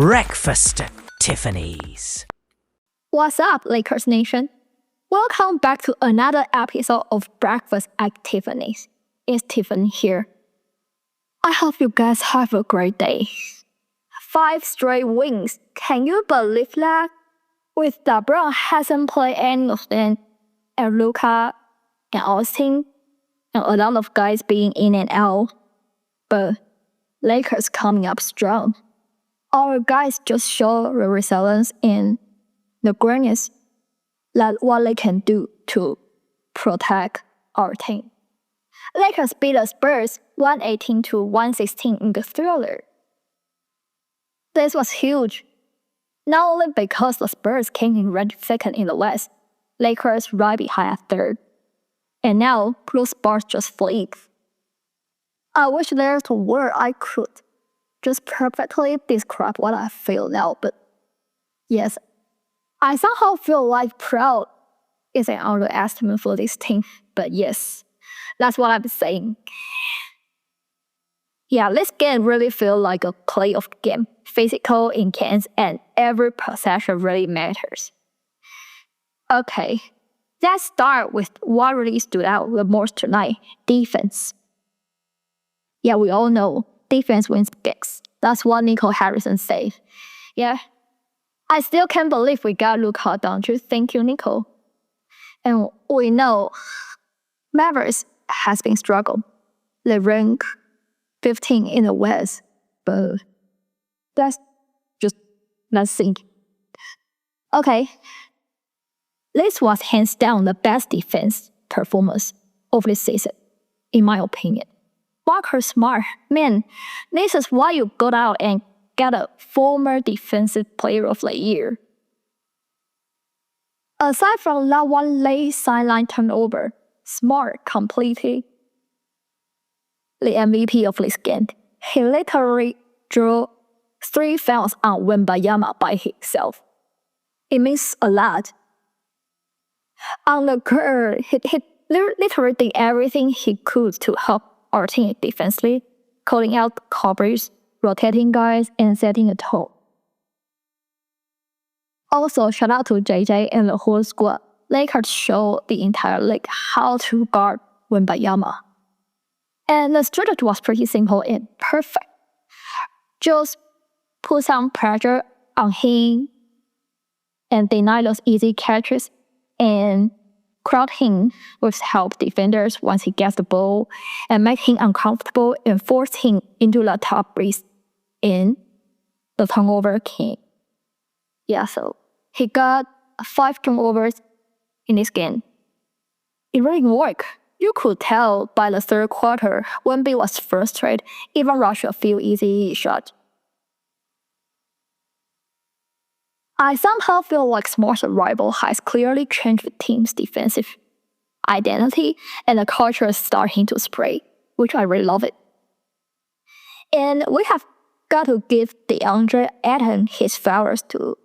Breakfast at Tiffany's. What's up, Lakers Nation? Welcome back to another episode of Breakfast at Tiffany's. It's Tiffany here. I hope you guys have a great day. 5 straight wins. Can you believe that? With LeBron hasn't played any of them, and Luka and Ayton, and a lot of guys being in and out. But Lakers coming up strong. Our guys just show the resilience and the greatness that what they can do to protect our team. Lakers beat the Spurs 118-116 in the thriller. This was huge. Not only because the Spurs came in ranked second in the West, Lakers right behind at third. And now, blue Spurs just flip. I wish there's a word I could just perfectly describe what I feel now, but yes, I somehow feel like proud is an underestimate for this team, but yes, that's what I'm saying. Yeah, this game really feels like a playoff game, physical, intense, and every possession really matters. Okay, let's start with what really stood out the most tonight, defense. Yeah, we all know defense wins games. That's what Nico Harrison said. Yeah, I still can't believe we got Luka, don't you? Thank you, Nico. And we know Mavericks has been struggling. They rank 15 in the West, but let's think. Okay, this was hands down the best defense performance of this season, in my opinion. Marcus Smart, man, this is why you got out and got a former defensive player of the year. Aside from that one late sideline turnover, Smart completed the MVP of this game. He literally drew 3 fouls on Wembanyama by himself. It means a lot. On the court, he literally did everything he could to help our team defensively, calling out coverage, rotating guys, and setting a tone. Also, shout out to JJ and the whole squad. Lakers showed the entire league how to guard Wembanyama. And the strategy was pretty simple and perfect. Just put some pressure on him and deny those easy catches and crowd him with help defenders once he gets the ball and make him uncomfortable and force him into the top breeze in the turnover king. Yeah, so he got 5 turnovers in this game. It really worked. You could tell by the third quarter, Wemby was frustrated, even rushed a few easy shots. I somehow feel like Smart's arrival has clearly changed the team's defensive identity, and the culture is starting to spread, which I really love it. And we have got to give DeAndre Ayton his flowers too.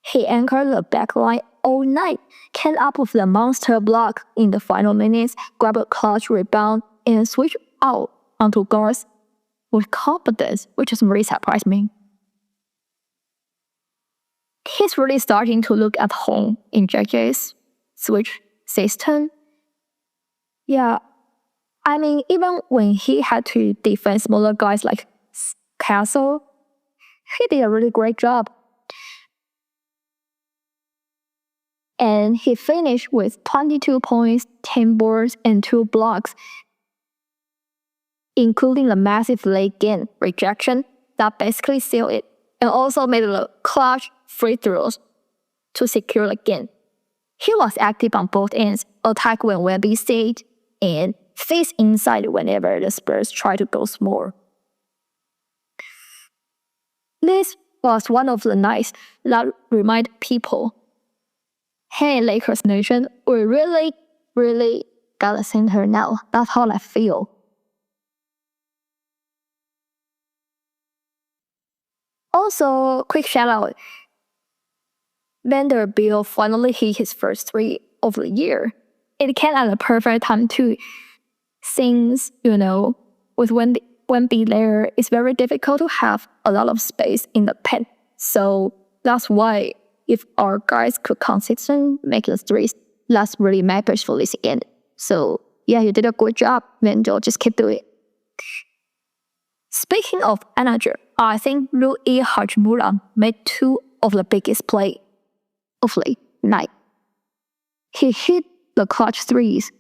He anchored the backline all night, came up with the monster block in the final minutes, grabbed a clutch rebound, and switched out onto guards with confidence, which is really surprised me. He's really starting to look at home in JJ's switch system. Yeah, I mean, even when he had to defend smaller guys like Castle, he did a really great job. And he finished with 22 points, 10 boards, and 2 blocks, including the massive late game rejection that basically sealed it, and also made the clutch free throws to secure the game. He was active on both ends, attack when Wemby stayed, and face inside whenever the Spurs tried to go small. This was one of the nights that remind people, hey, Lakers Nation, we really got a center now. That's how I feel. Also, quick shout out. Vanderbilt finally hit his first 3 of the year. It came at the perfect time too, since, with Wemby there, it's very difficult to have a lot of space in the paint. So that's why if our guys could consistently make the threes, that really matters for this end. So yeah, you did a good job, Vendo. Just keep doing it. Speaking of energy, I think Rui Hachimura made two of the biggest plays of the night. He hit the clutch threes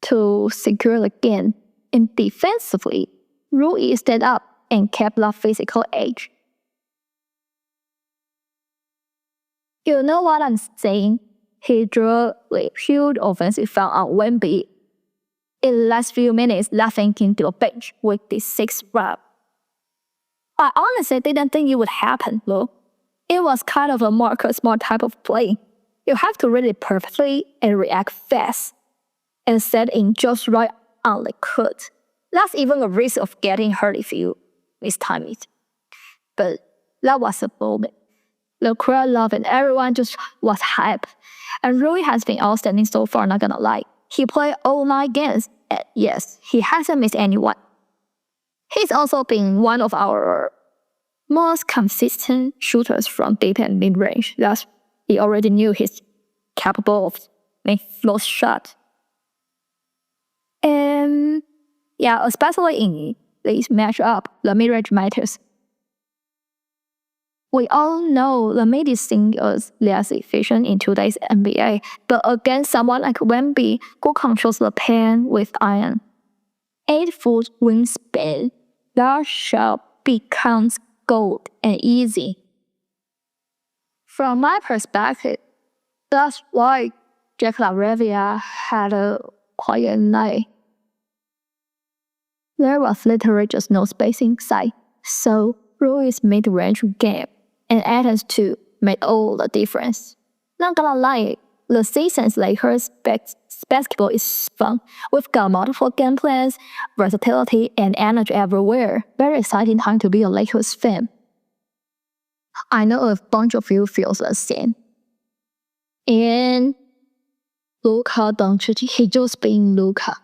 to secure the game, and defensively, Rui stood up and kept the physical edge. You know what I'm saying? He drew a huge offensive foul on Wemby in the last few minutes, laughing into a bench with the 6th rep. I honestly didn't think it would happen, though. It was kind of a Marcus Smart type of play. You have to read it perfectly and react fast, and set in just right on the court. That's even a risk of getting hurt if you mistime it. But that was a moment. The crowd loved it, everyone just was hype. And Rui has been outstanding so far, not gonna lie. He played all 9 games, and yes, he hasn't missed anyone. He's also been one of our most consistent shooters from deep and mid-range. Thus, he already knew he's capable of making those shots. And yeah, especially in this matchup, the mid-range matters. We all know the mid scene is less efficient in today's NBA, but against someone like Wemby, who controls the paint with iron 8-foot wingspan, that shot becomes gold and easy. From my perspective, that's why Jack LaRavia had a quiet night. There was literally just no space inside, so Rui's mid-range game and Ayton's too made all the difference. Not gonna lie, the season's Lakers basketball is fun. We've got multiple game plans, versatility, and energy everywhere. Very exciting time to be a Lakers fan. I know a bunch of you feel the same. And Luka Doncic, he just being Luka.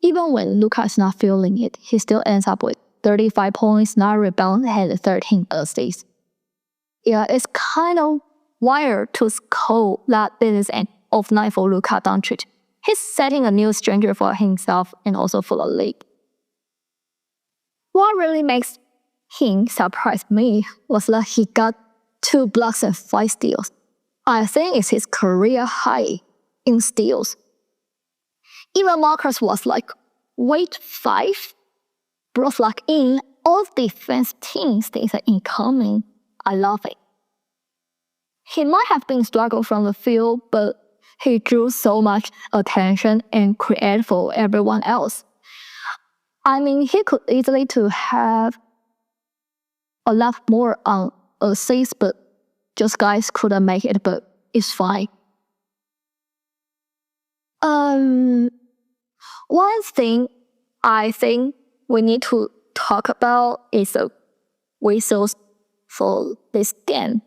Even when Luka is not feeling it, he still ends up with 35 points, 9 rebounds, and 13 assists. Yeah, it's kind of wired to call that this is an off night for Luka Doncic. He's setting a new standard for himself and also for the league. What really makes him surprise me was that he got 2 blocks and 5 steals. I think it's his career high in steals. Even Marcus was like, wait, 5? Brought like in all defense teams that are incoming. I love it. He might have been struggling from the field, but he drew so much attention and created for everyone else. I mean, he could easily to have a lot more on assists, but just guys couldn't make it, but it's fine. One thing I think we need to talk about is the whistles for this game.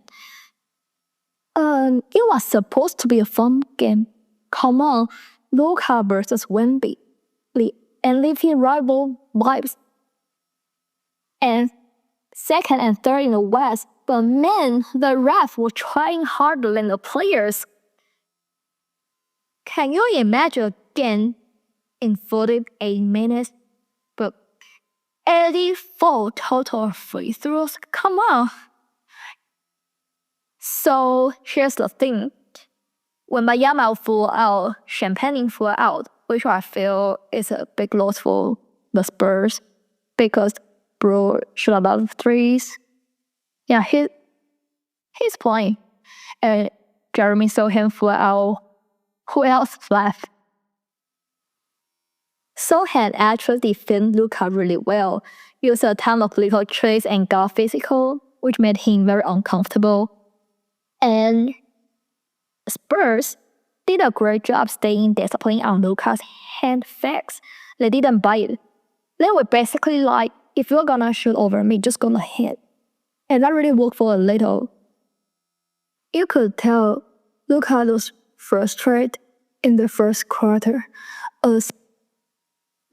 It was supposed to be a fun game. Come on, Luka versus Wemby, the MVP rival vibes. And 2nd and 3rd in the West, but man, the refs were trying harder than the players. Can you imagine a game in 48 minutes, but 84 total free throws? Come on. So here's the thing. When Miami flew out, Champagne flew out, which I feel is a big loss for the Spurs because Bro shot a lot of threes. Yeah, he's playing. And Jeremy Sohan flew out. Who else left? Sohan actually defended Luka really well, used a ton of little tricks and got physical, which made him very uncomfortable. And Spurs did a great job staying disciplined on Luka's hand fakes. They didn't buy it. They were basically like, if you're gonna shoot over me, just gonna hit. And that really worked for a little. You could tell Luka was frustrated in the first quarter as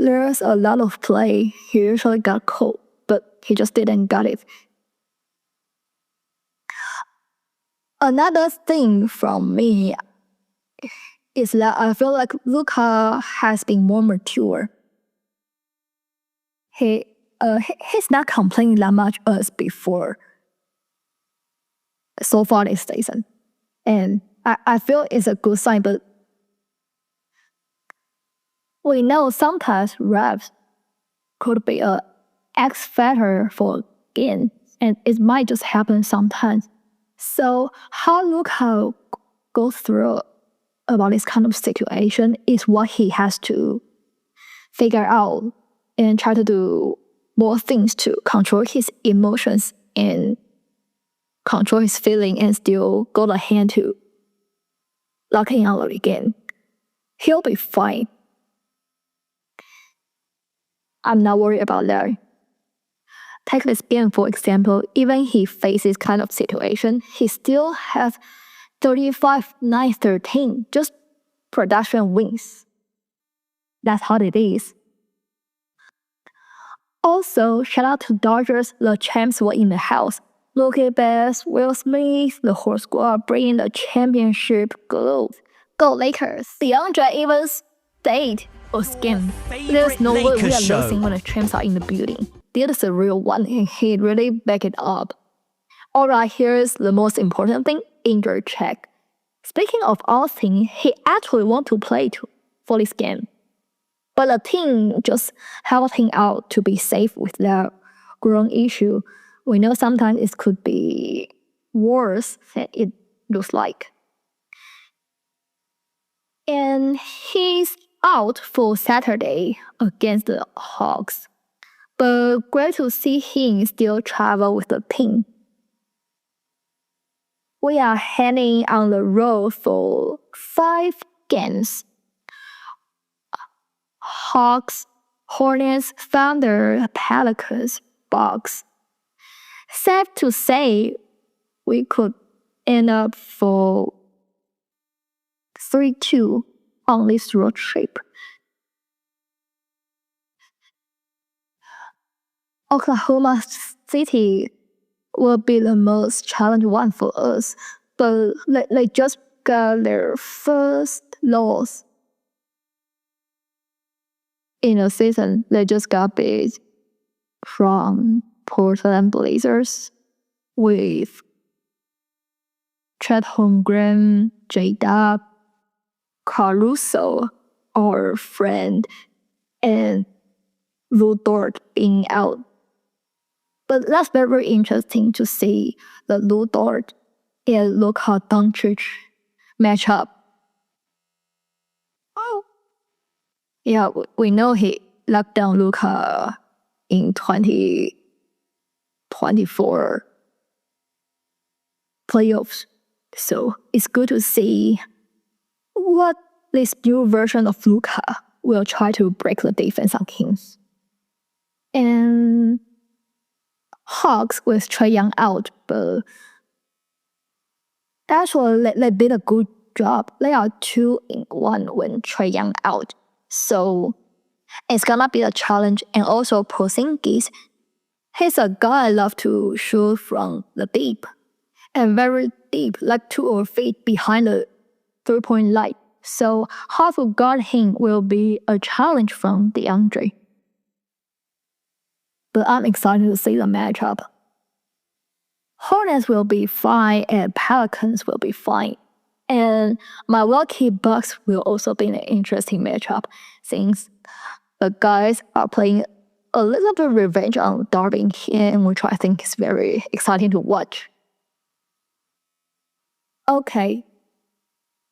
there's a lot of play. He usually got caught, but he just didn't get it. Another thing from me is that I feel like Luka has been more mature. He's not complaining that much as before so far this season. And I feel it's a good sign, but we know sometimes reps could be a X factor for a game, and it might just happen sometimes. So how Luka goes through about this kind of situation is what he has to figure out and try to do more things to control his emotions and control his feeling and still go ahead to locking out again. He'll be fine. I'm not worried about that. Take this game for example, even he faces kind of situation, he still has 35-9-13, just production wins. That's how it is. Also, shout out to Dodgers, the champs were in the house. Luka Bass, Will Smith, the whole squad bringing the championship globe. Go Lakers. DeAndre even stayed or scammed. There's no way we are losing when the champs are in the building. This is a real one and he really backed it up. Alright, here's the most important thing, injury check. Speaking of all things, he actually want to play for this game. But the team just held him out to be safe with that groin issue. We know sometimes it could be worse than it looks like. And he's out for Saturday against the Hawks. But great to see him still travel with the team. We are heading on the road for 5 games. Hawks, Hornets, Thunder, Pelicans, Bucks. Safe to say, we could end up for 3-2 on this road trip. Oklahoma City will be the most challenging one for us, but they just got their first loss in a season. They just got beat from Portland Blazers with Chet Holmgren, J-Dub, Caruso, our friend, and Lou Dort being out. But that's very interesting to see the Lou Dort and Luka Doncic matchup. Oh, yeah, we know he locked down Luka in 2024 playoffs. So it's good to see what this new version of Luka will try to break the defense on him. And Hawks with Trae Young out, but actually they did a good job. They are 2-1 when Trae Young out. So it's gonna be a challenge. And also Porzingis, he's a guy I love to shoot from the deep. And very deep, like 2 feet behind the 3-point line. So how to guard him will be a challenge from DeAndre. But I'm excited to see the matchup. Hornets will be fine and Pelicans will be fine. And Milwaukee Bucks will also be an interesting matchup since the guys are playing a little bit of revenge on Darvin Ham, which I think is very exciting to watch. Okay.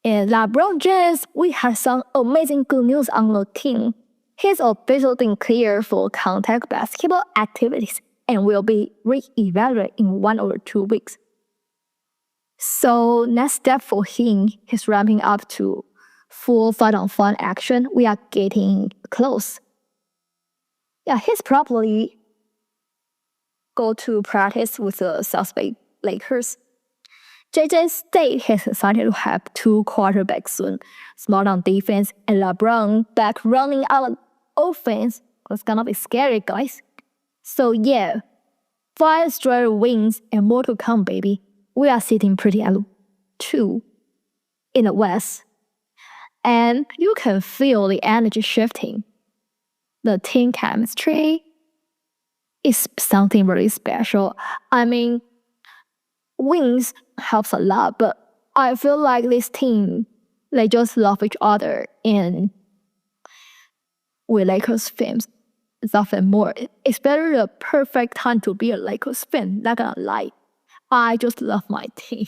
And LeBron James, we have some amazing good news on the team. He's officially been cleared for contact basketball activities and will be re-evaluated in 1 or 2 weeks. So next step for him, he's ramping up to full fight-on-fight action. We are getting close. Yeah, he's probably go to practice with the South Bay Lakers. JJ State has decided to have 2 quarterbacks soon, smart on defense, and LeBron back running out offense was gonna be scary, guys. So yeah, 5 straight wins and more to come, baby. We are sitting pretty at 2 in the West. And you can feel the energy shifting. The team chemistry is something really special. I mean, wins helps a lot, but I feel like this team, they just love each other, and we Lakers fans love them more. It's better the perfect time to be a Lakers fan, not gonna lie. I just love my team.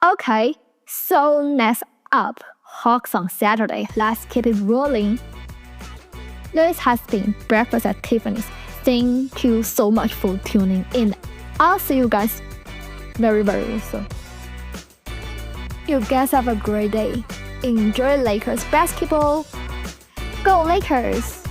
Okay, so next up, Hawks on Saturday. Let's keep it rolling. This has been Breakfast at Tiffany's. Thank you so much for tuning in. I'll see you guys very, very soon. You guys have a great day. Enjoy Lakers basketball. Go Lakers!